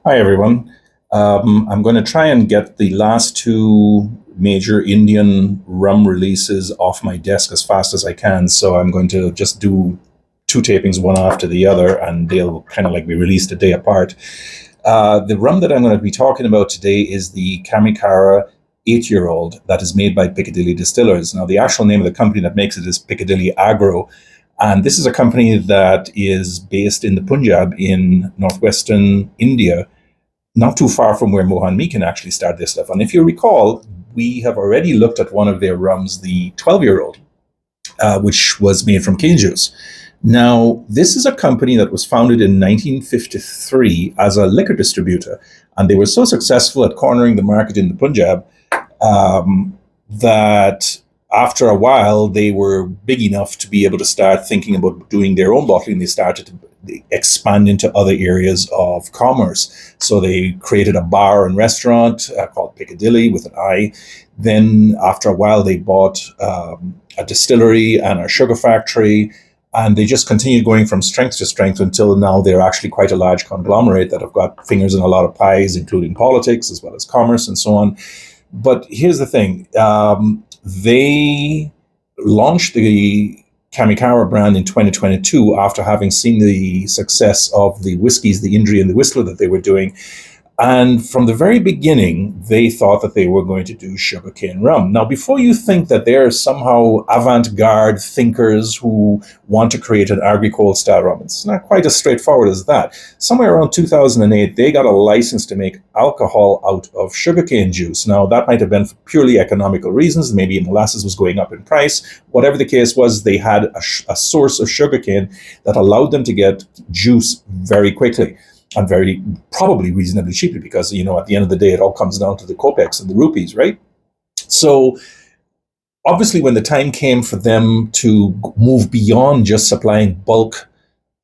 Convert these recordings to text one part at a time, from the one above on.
Hi, everyone. I'm going to try and get the last two major Indian rum releases off my desk as fast as I can. So I'm going to just do two tapings, one after the other, and they'll kind of like be released a day apart. The rum that I'm going to be talking about today is the Kamikara 8-year old that is made by Piccadilly Distillers. Now, the actual name of the company that makes it is Piccadilly Agro. And this is a company that is based in the Punjab in northwestern India, not too far from where Mohan Meakin actually started this stuff. And if you recall, we have already looked at one of their rums, the 12-year-old, which was made from cane juice. Now, this is a company that was founded in 1953 as a liquor distributor, and they were so successful at cornering the market in the Punjab that after a while they were big enough to be able to start thinking about doing their own bottling. They started to expand into other areas of commerce. So they created a bar and restaurant called Piccadilly with an I. Then after a while they bought a distillery and a sugar factory, and they just continued going from strength to strength until now they're actually quite a large conglomerate that have got fingers in a lot of pies, including politics as well as commerce and so on. But here's the thing. They launched the Kamikara brand in 2022 after having seen the success of the whiskeys, the Indri and the Whistler that they were doing. And from the very beginning, they thought that they were going to do sugarcane rum. Now, before you think that they're somehow avant-garde thinkers who want to create an agricole style rum, it's not quite as straightforward as that. Somewhere around 2008, they got a license to make alcohol out of sugarcane juice. Now, that might have been for purely economical reasons. Maybe molasses was going up in price. Whatever the case was, they had a source of sugarcane that allowed them to get juice very quickly and very probably reasonably cheaply, because at the end of the day it all comes down to the kopecks and the rupees, right? So obviously when the time came for them to move beyond just supplying bulk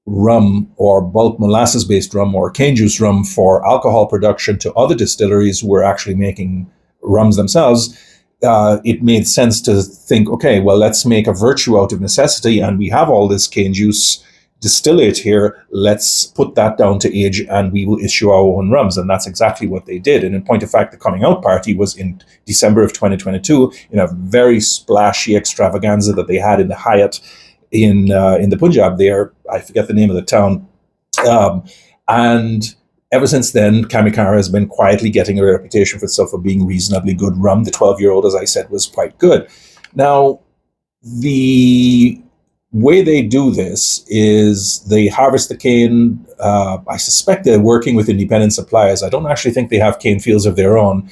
rum or bulk molasses based rum or cane juice rum for alcohol production to other distilleries who were actually making rums themselves, it made sense to think, okay, well, let's make a virtue out of necessity, and we have all this cane juice distillate here, let's put that down to age and we will issue our own rums. And that's exactly what they did. And in point of fact, the coming out party was in December of 2022 in a very splashy extravaganza that they had in the Hyatt in the Punjab there. I forget the name of the town. And ever since then, Kamikara has been quietly getting a reputation for itself for being reasonably good rum. The 12-year-old, as I said, was quite good. Now, the way they do this is they harvest the cane. I suspect they're working with independent suppliers. I don't actually think they have cane fields of their own.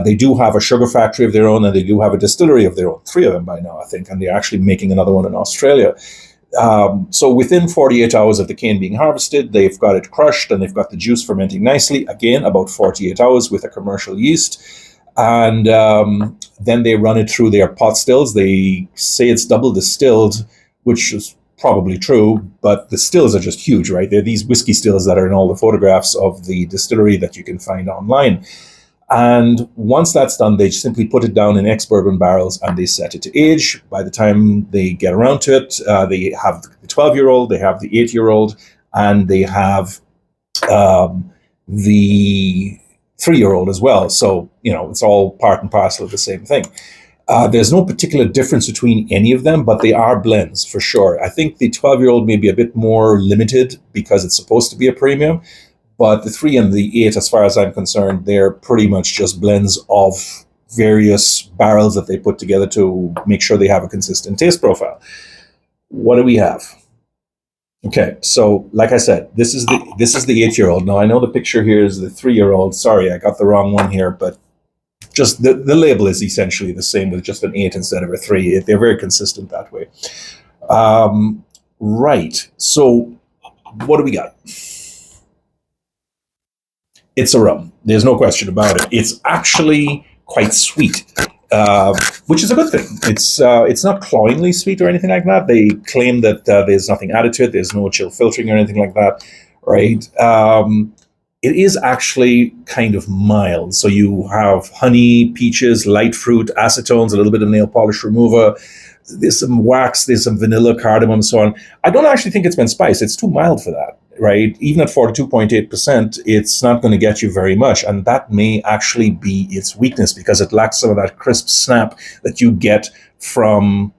They do have a sugar factory of their own, and they do have a distillery of their own, three of them by now, I think, and they're actually making another one in Australia. So within 48 hours of the cane being harvested, they've got it crushed and they've got the juice fermenting nicely, again, about 48 hours with a commercial yeast. And then they run it through their pot stills. They say it's double distilled, which is probably true, but the stills are just huge, right? They're these whiskey stills that are in all the photographs of the distillery that you can find online. And once that's done, they simply put it down in ex-bourbon barrels and they set it to age. By the time they get around to it, they have the 12-year-old, they have the 8-year-old, and they have the 3-year-old as well. So, it's all part and parcel of the same thing. There's no particular difference between any of them, but they are blends for sure. I think the 12-year-old may be a bit more limited because it's supposed to be a premium, but the 3 and the 8, as far as I'm concerned, they're pretty much just blends of various barrels that they put together to make sure they have a consistent taste profile. What do we have? Okay, so like I said, this is the 8-year-old. Now I know the picture here is the 3-year-old. Sorry, I got the wrong one here, but just the label is essentially the same with just an 8 instead of a 3. They're very consistent that way. Right. So what do we got? It's a rum. There's no question about it. It's actually quite sweet, which is a good thing. It's not cloyingly sweet or anything like that. They claim that there's nothing added to it. There's no chill filtering or anything like that, right? It is actually kind of mild. So you have honey, peaches, light fruit, acetones, a little bit of nail polish remover. There's some wax, there's some vanilla, cardamom, so on. I don't actually think it's been spiced. It's too mild for that. right? Even at 42.8%, it's not going to get you very much. And that may actually be its weakness because it lacks some of that crisp snap that you get from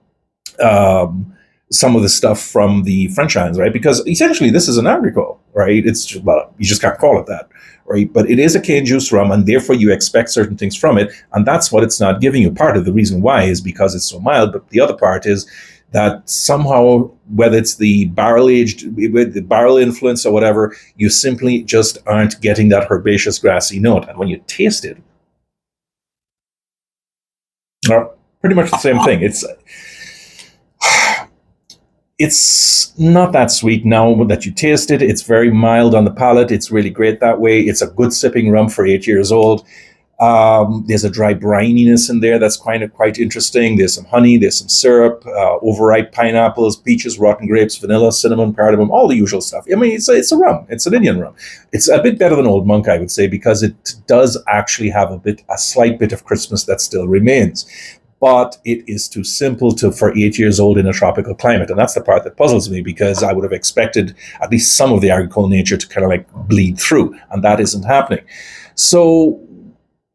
um, some of the stuff from the French irons, right? Because essentially this is an agricole, right? It's just, well, you just can't call it that, right? But it is a cane juice rum, and therefore you expect certain things from it, and that's what it's not giving you. Part of the reason why is because it's so mild, but the other part is that somehow, whether it's the barrel aged, with the barrel influence or whatever, you simply just aren't getting that herbaceous, grassy note. And when you taste it, pretty much the same thing. It's not that sweet now that you taste it. It's very mild on the palate. It's really great that way. It's a good sipping rum for 8 years old. There's a dry brininess in there that's kind of quite interesting. There's some honey, there's some syrup, overripe pineapples, peaches, rotten grapes, vanilla, cinnamon, cardamom, all the usual stuff. I mean, it's a rum. It's an Indian rum. It's a bit better than Old Monk, I would say, because it does actually have a slight bit of crispness that still remains. But it is too simple for 8 years old in a tropical climate. And that's the part that puzzles me, because I would have expected at least some of the agricole nature to kind of like bleed through, and that isn't happening. So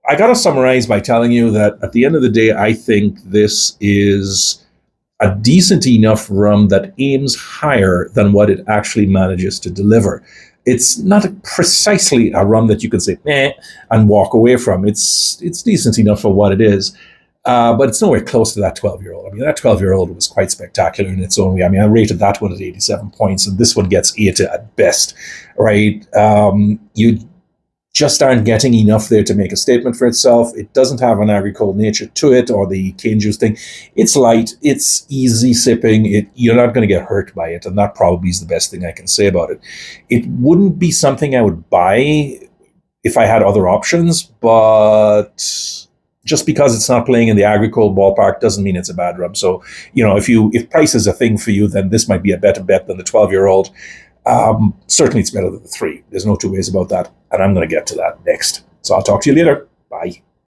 I got to summarize by telling you that at the end of the day, I think this is a decent enough rum that aims higher than what it actually manages to deliver. It's not precisely a rum that you can say, and walk away from. It's decent enough for what it is. But it's nowhere close to that 12-year-old. I mean, that 12-year-old was quite spectacular in its own way. I mean, I rated that one at 87 points, and this one gets 80 at best, right? You just aren't getting enough there to make a statement for itself. It doesn't have an agricole nature to it, or the cane juice thing. It's light. It's easy sipping. You're not going to get hurt by it, and that probably is the best thing I can say about it. It wouldn't be something I would buy if I had other options, but just because it's not playing in the agricole ballpark doesn't mean it's a bad rum. So, if price is a thing for you, then this might be a better bet than the 12-year-old. Certainly it's better than the 3. There's no two ways about that. And I'm going to get to that next. So I'll talk to you later. Bye.